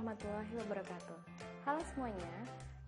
warahmatullahi wabarakatuh. Halo semuanya,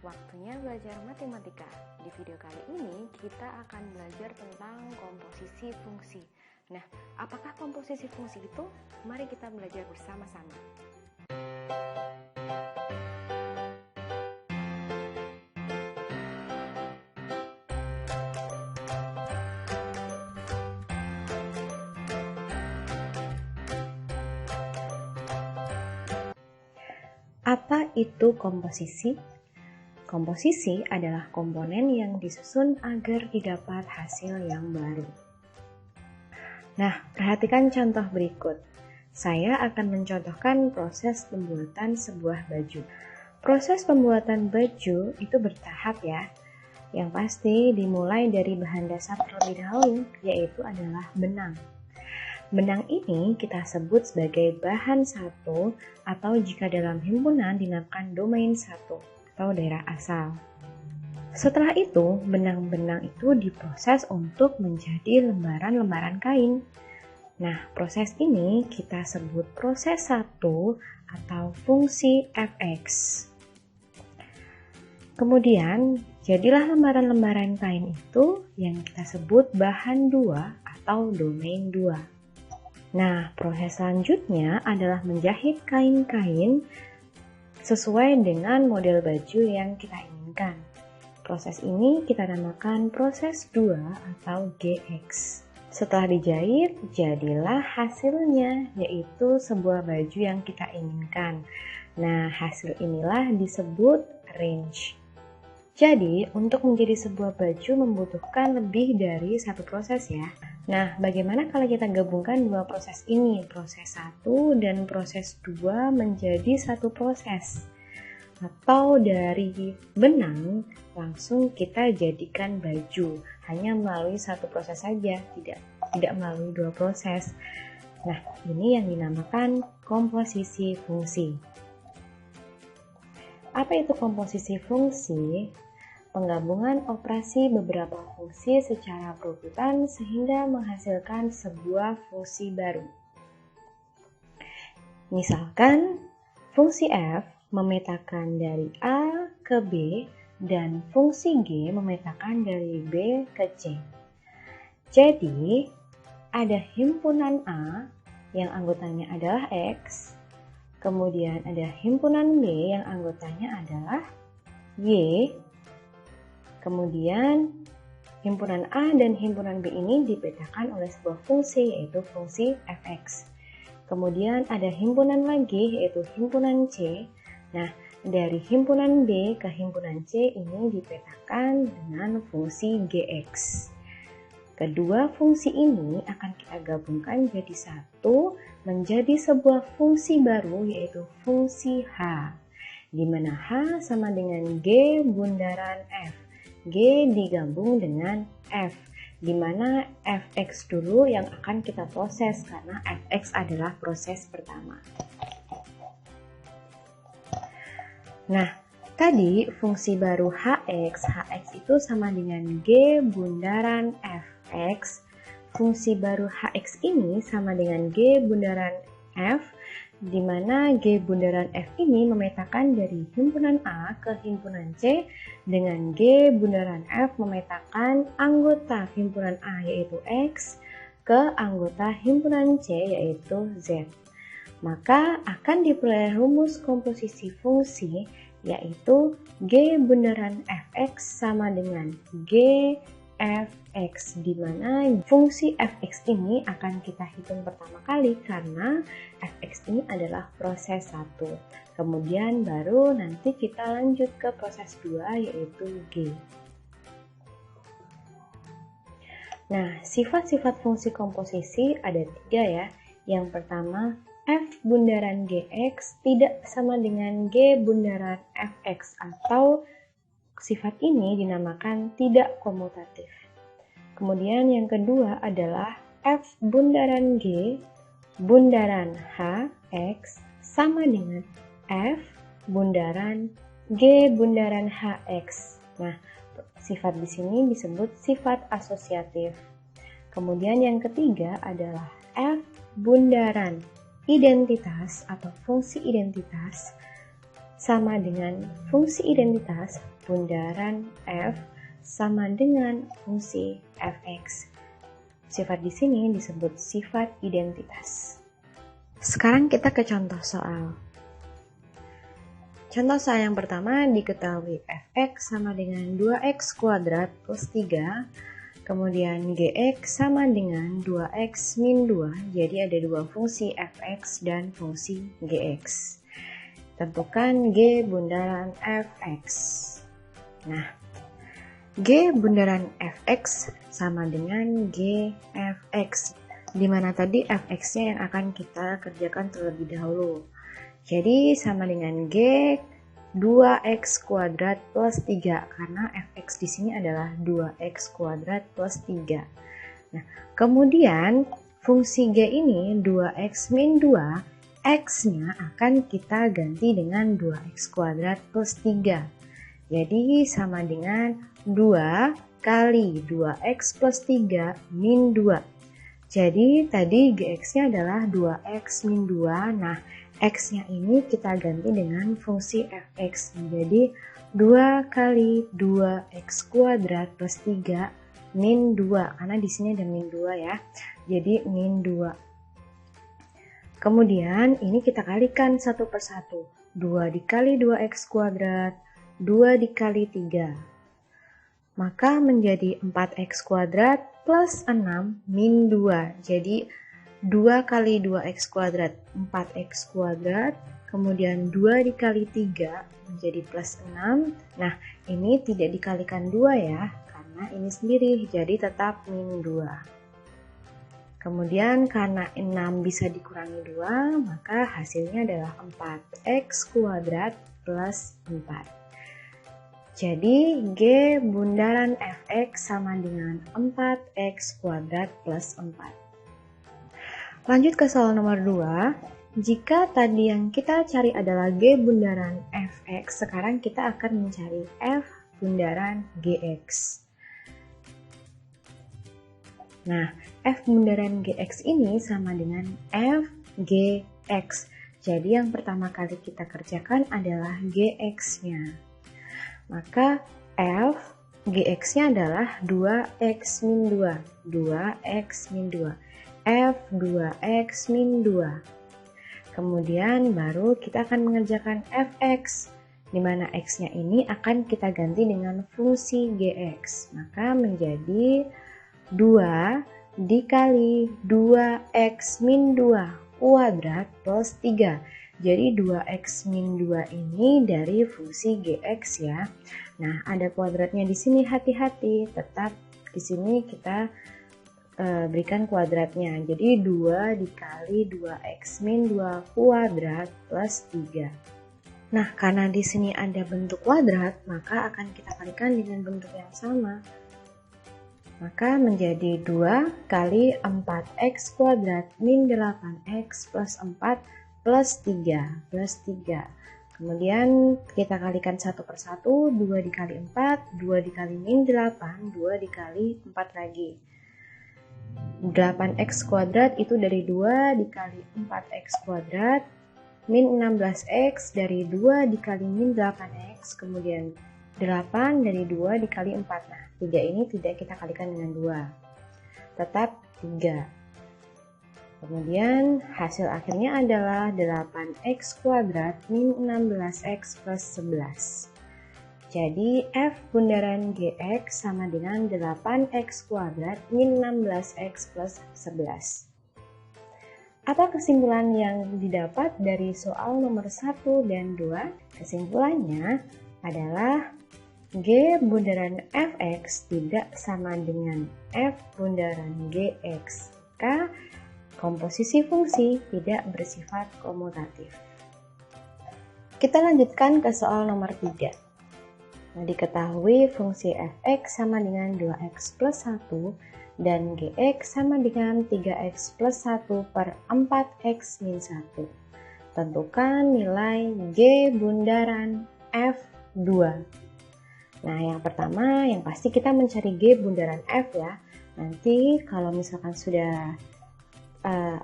waktunya belajar matematika. Di video kali ini kita akan belajar tentang komposisi fungsi. Nah, apakah komposisi fungsi itu? Mari kita belajar bersama-sama. Apa itu komposisi? Komposisi adalah komponen yang disusun agar didapat hasil yang baru. Nah, perhatikan contoh berikut. Saya akan mencontohkan proses pembuatan sebuah baju. Proses pembuatan baju itu bertahap ya. Yang pasti dimulai dari bahan dasar terlebih dahulu, yaitu adalah benang. Benang ini kita sebut sebagai bahan satu atau jika dalam himpunan dinamakan domain satu atau daerah asal. Setelah itu, benang-benang itu diproses untuk menjadi lembaran-lembaran kain. Nah, proses ini kita sebut proses satu atau fungsi Fx. Kemudian, jadilah lembaran-lembaran kain itu yang kita sebut bahan dua atau domain dua. Nah, proses selanjutnya adalah menjahit kain-kain sesuai dengan model baju yang kita inginkan. Proses ini kita namakan proses 2 atau GX. Setelah dijahit, jadilah hasilnya, yaitu sebuah baju yang kita inginkan. Nah, hasil inilah disebut range. Jadi, untuk menjadi sebuah baju membutuhkan lebih dari satu proses ya. Nah, bagaimana kalau kita gabungkan dua proses ini, proses 1 dan proses 2 menjadi satu proses? Atau dari benang langsung kita jadikan baju, hanya melalui satu proses saja, tidak melalui dua proses. Nah, ini yang dinamakan komposisi fungsi. Apa itu komposisi fungsi? Penggabungan operasi beberapa fungsi secara berurutan sehingga menghasilkan sebuah fungsi baru. Misalkan, fungsi f memetakan dari A ke B dan fungsi G memetakan dari B ke C. Jadi, ada himpunan A yang anggotanya adalah X, kemudian ada himpunan B yang anggotanya adalah Y, kemudian himpunan A dan himpunan B ini dipetakan oleh sebuah fungsi yaitu fungsi Fx. Kemudian ada himpunan lagi yaitu himpunan C. Nah, dari himpunan B ke himpunan C ini dipetakan dengan fungsi Gx. Kedua fungsi ini akan kita gabungkan jadi satu menjadi sebuah fungsi baru yaitu fungsi H, di mana H sama dengan G bundaran F. G digabung dengan F, di mana Fx dulu yang akan kita proses karena Fx adalah proses pertama. Nah, tadi fungsi baru Hx itu sama dengan G bundaran Fx. Fungsi baru Hx ini sama dengan G bundaran F, di mana G bundaran F ini memetakan dari himpunan A ke himpunan C dengan G bundaran F memetakan anggota himpunan A yaitu X ke anggota himpunan C yaitu Z. Maka akan diperoleh rumus komposisi fungsi yaitu G bundaran Fx sama dengan G Fx, di mana fungsi Fx ini akan kita hitung pertama kali karena Fx ini adalah proses 1. Kemudian baru nanti kita lanjut ke proses 2 yaitu G. Nah, sifat-sifat fungsi komposisi ada 3 ya. Yang pertama, F bundaran Gx tidak sama dengan G bundaran Fx atau sifat ini dinamakan tidak komutatif. Kemudian yang kedua adalah F bundaran G bundaran Hx sama dengan F bundaran G bundaran Hx. Nah, sifat di sini disebut sifat asosiatif. Kemudian yang ketiga adalah F bundaran identitas atau fungsi identitas sama dengan fungsi identitas bundaran f sama dengan fungsi fx. Sifat di sini disebut sifat identitas. Sekarang kita ke contoh soal. Contoh soal yang pertama diketahui fx sama dengan 2x kuadrat plus 3, kemudian gx sama dengan 2x min 2, jadi ada dua fungsi fx dan fungsi gx. Tentukan g bundaran fx. Nah, g bundaran fx sama dengan g fx, di mana tadi fx-nya yang akan kita kerjakan terlebih dahulu. Jadi sama dengan g 2x kuadrat plus 3, karena fx di sini adalah 2x kuadrat plus 3. Nah, kemudian fungsi g ini 2x min 2, x-nya akan kita ganti dengan 2x kuadrat plus 3. Jadi sama dengan 2 kali 2x plus 3 min 2. Jadi tadi gx-nya adalah 2x min 2. Nah, x-nya ini kita ganti dengan fungsi fx. Jadi 2 kali 2x kuadrat plus 3 min 2. Karena di sini ada min 2 ya. Jadi min 2. Kemudian ini kita kalikan satu per satu. 2 dikali 2x kuadrat, 2 dikali 3. Maka menjadi 4x kuadrat plus 6 min 2. Jadi 2 kali 2x kuadrat, 4x kuadrat. Kemudian 2 dikali 3 menjadi plus 6. Nah, ini tidak dikalikan 2 ya, karena ini sendiri, jadi tetap min 2. Kemudian karena 6 bisa dikurangi 2, maka hasilnya adalah 4x kuadrat plus 4. Jadi G bundaran fx sama dengan 4x kuadrat plus 4. Lanjut ke soal nomor 2. Jika tadi yang kita cari adalah G bundaran fx, sekarang kita akan mencari f bundaran gx. Nah, f bundaran gx ini sama dengan f gx. Jadi yang pertama kali kita kerjakan adalah gx-nya. Maka f gx-nya adalah 2x min 2. 2x min 2. F 2x min 2. Kemudian baru kita akan mengerjakan fx, di mana x-nya ini akan kita ganti dengan fungsi gx. Maka menjadi 2 dikali 2x min 2 kuadrat plus 3. Jadi 2x min 2 ini dari fungsi gx ya. Nah, ada kuadratnya di sini, hati-hati. Tetap di sini kita berikan kuadratnya. Jadi 2 dikali 2x min 2 kuadrat plus 3. Nah, karena di sini ada bentuk kuadrat, maka akan kita kalikan dengan bentuk yang sama. Maka menjadi 2 kali 4x kuadrat min 8x plus 4 plus 3, plus 3. Kemudian kita kalikan satu per satu, 2 dikali 4, 2 dikali min 8, 2 dikali 4 lagi. 8x kuadrat itu dari 2 dikali 4x kuadrat, min 16x dari 2 dikali min 8x, kemudian 8 dari 2 dikali 4. Nah, 3 ini tidak kita kalikan dengan 2, tetap 3. Kemudian hasil akhirnya adalah 8x kuadrat min 16x plus 11. Jadi f bundaran gx sama dengan 8x kuadrat min 16x plus 11. Apa kesimpulan yang didapat dari soal nomor 1 dan 2? Kesimpulannya adalah G bundaran fx tidak sama dengan f bundaran gx. Komposisi fungsi tidak bersifat komutatif. Kita lanjutkan ke soal nomor 3. Nah, diketahui fungsi fx sama dengan 2x plus 1 dan gx sama dengan 3x plus 1 per 4x min 1. Tentukan nilai G bundaran F2. Nah, yang pertama yang pasti kita mencari G bundaran F ya. Nanti kalau misalkan sudah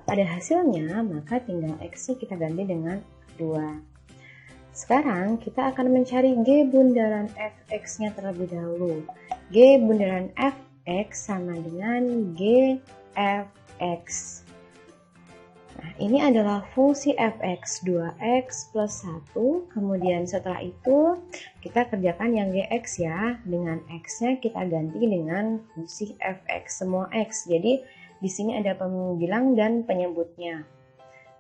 ada hasilnya, maka tinggal X kita ganti dengan 2. sekarang kita akan mencari G bundaran fx-nya terlebih dahulu. G bundaran fx sama dengan G fx. Nah, ini adalah fungsi fx 2x plus 1, kemudian setelah itu kita kerjakan yang gx ya, dengan x-nya kita ganti dengan fungsi fx semua x. Jadi di sini ada pembilang dan penyebutnya.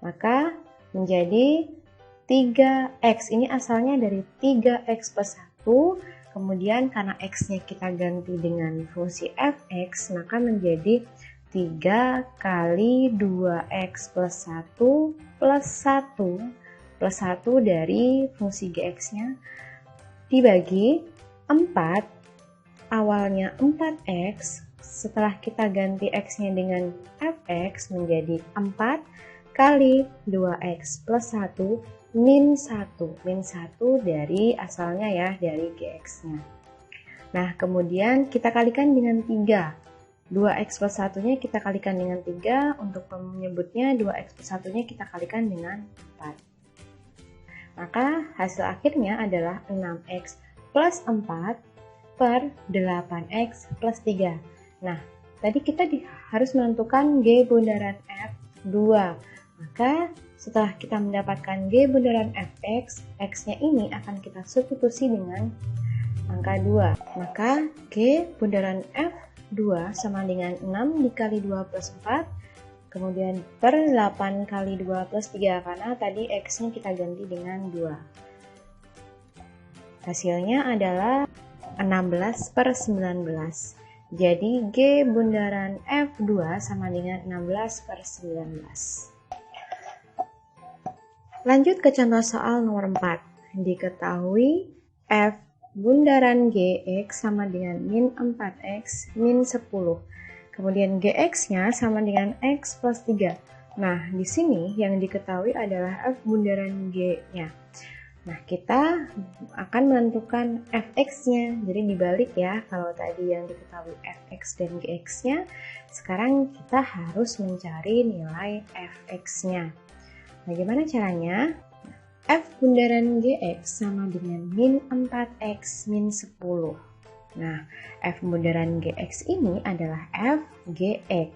Maka menjadi 3x, ini asalnya dari 3x plus 1, kemudian karena x-nya kita ganti dengan fungsi fx, maka menjadi 3 kali 2x plus 1 plus 1 plus 1 dari fungsi gx-nya dibagi 4, awalnya 4x, setelah kita ganti x-nya dengan fx menjadi 4 kali 2x plus 1 min 1. Min 1 dari asalnya ya, dari gx-nya. Nah, kemudian kita kalikan dengan 3. 2x plus 1-nya kita kalikan dengan 3, untuk penyebutnya 2x plus 1-nya kita kalikan dengan 4. Maka hasil akhirnya adalah 6x plus 4 per 8x plus 3. Nah, tadi kita harus menentukan G bundaran F2. Maka setelah kita mendapatkan G bundaran Fx, x-nya ini akan kita substitusi dengan angka 2. Maka G bundaran F2 sama dengan 6 dikali 2 plus 4, kemudian per 8 kali 2 plus 3, karena tadi x-nya kita ganti dengan 2. Hasilnya adalah 16 per 19. Jadi G bundaran F2 sama dengan 16 per 19. Lanjut ke contoh soal nomor 4. Diketahui F bundaran Gx sama dengan min 4x min 10. Kemudian Gx-nya sama dengan x plus 3. Nah, di sini yang diketahui adalah F bundaran G-nya. Nah, kita akan menentukan Fx-nya. Jadi dibalik ya, kalau tadi yang diketahui Fx dan Gx-nya, sekarang kita harus mencari nilai Fx-nya. Bagaimana caranya? F bundaran Gx sama dengan min 4x min 10. Nah, F bundaran Gx ini adalah F Gx.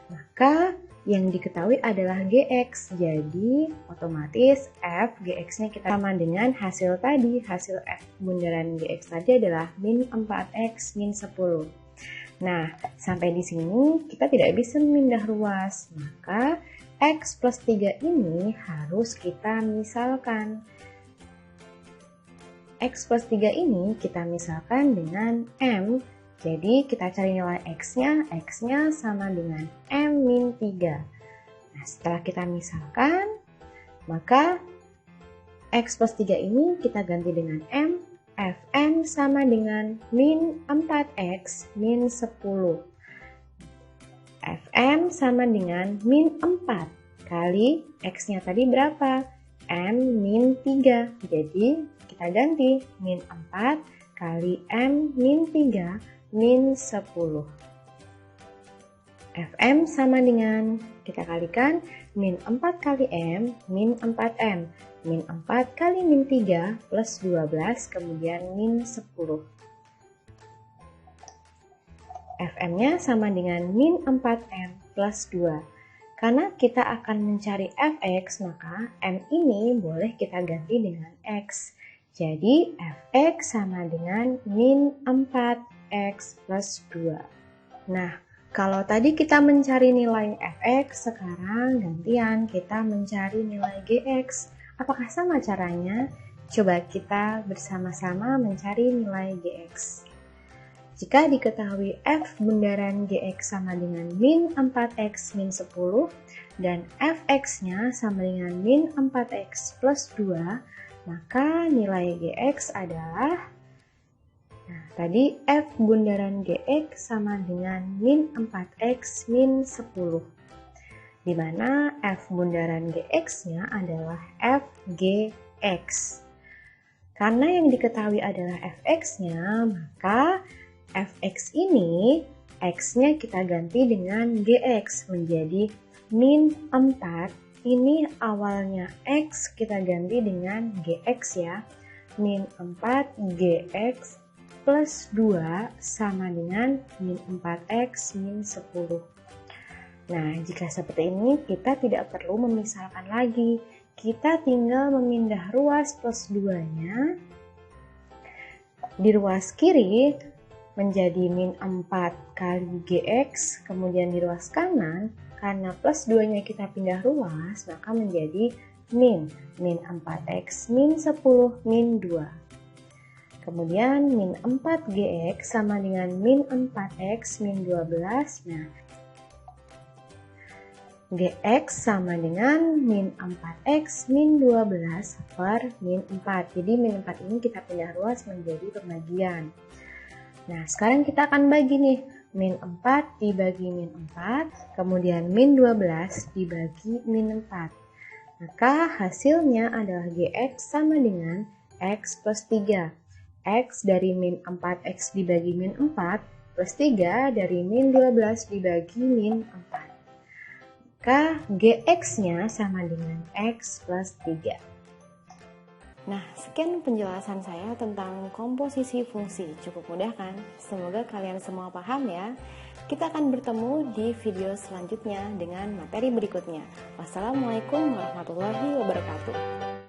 Maka yang diketahui adalah Gx. Jadi otomatis F Gx-nya kita sama dengan hasil tadi. Hasil F bundaran Gx tadi adalah min 4x min 10. Nah, sampai di sini kita tidak bisa memindah ruas. Maka x plus 3 ini harus kita misalkan. X plus 3 ini kita misalkan dengan M. Jadi kita cari nilai x-nya sama dengan M min 3. Nah, setelah kita misalkan, maka x plus 3 ini kita ganti dengan M. Fm sama dengan min 4x min 10. Fm sama dengan min 4 kali x-nya tadi berapa? M min 3. Jadi kita ganti min 4 kali M min 3 min 10. Fm sama dengan, kita kalikan, min 4 kali M min 4M. Min 4 kali min 3 plus 12, kemudian min 10. Fm-nya sama dengan min 4M plus 2. Karena kita akan mencari Fx, maka M ini boleh kita ganti dengan X. Jadi Fx sama dengan min 4X plus 2. Nah, kalau tadi kita mencari nilai Fx, sekarang gantian kita mencari nilai Gx. Apakah sama caranya? Coba kita bersama-sama mencari nilai Gx. Jika diketahui F bundaran Gx sama dengan min 4x min 10 dan Fx-nya sama dengan min 4x plus 2, maka nilai Gx adalah, nah tadi F bundaran Gx sama dengan min 4x min 10, di mana F bundaran Gx-nya adalah Fgx. Karena yang diketahui adalah Fx-nya, maka Fx ini, x-nya kita ganti dengan Gx menjadi min 4 ini awalnya X kita ganti dengan GX ya. Min 4 GX plus 2 sama dengan min 4X min 10. Nah, jika seperti ini kita tidak perlu memisalkan lagi. Kita tinggal memindah ruas plus 2-nya di ruas kiri menjadi min 4 kali GX, kemudian di ruas kanan karena plus 2-nya kita pindah ruas, maka menjadi min 4x min 10 min 2. Kemudian min 4gx sama dengan min 4x min 12. Nah, gx sama dengan min 4x min 12 per min 4. Jadi min 4 ini kita pindah ruas menjadi pembagian. Nah, sekarang kita akan bagi nih. Min 4 dibagi min 4, kemudian min 12 dibagi min 4. Maka hasilnya adalah GX sama dengan X plus 3. X dari min 4X dibagi min 4 plus 3 dari min 12 dibagi min 4. Maka GX-nya sama dengan X plus 3. Nah, sekian penjelasan saya tentang komposisi fungsi. Cukup mudah kan? Semoga kalian semua paham ya. Kita akan bertemu di video selanjutnya dengan materi berikutnya. Wassalamualaikum warahmatullahi wabarakatuh.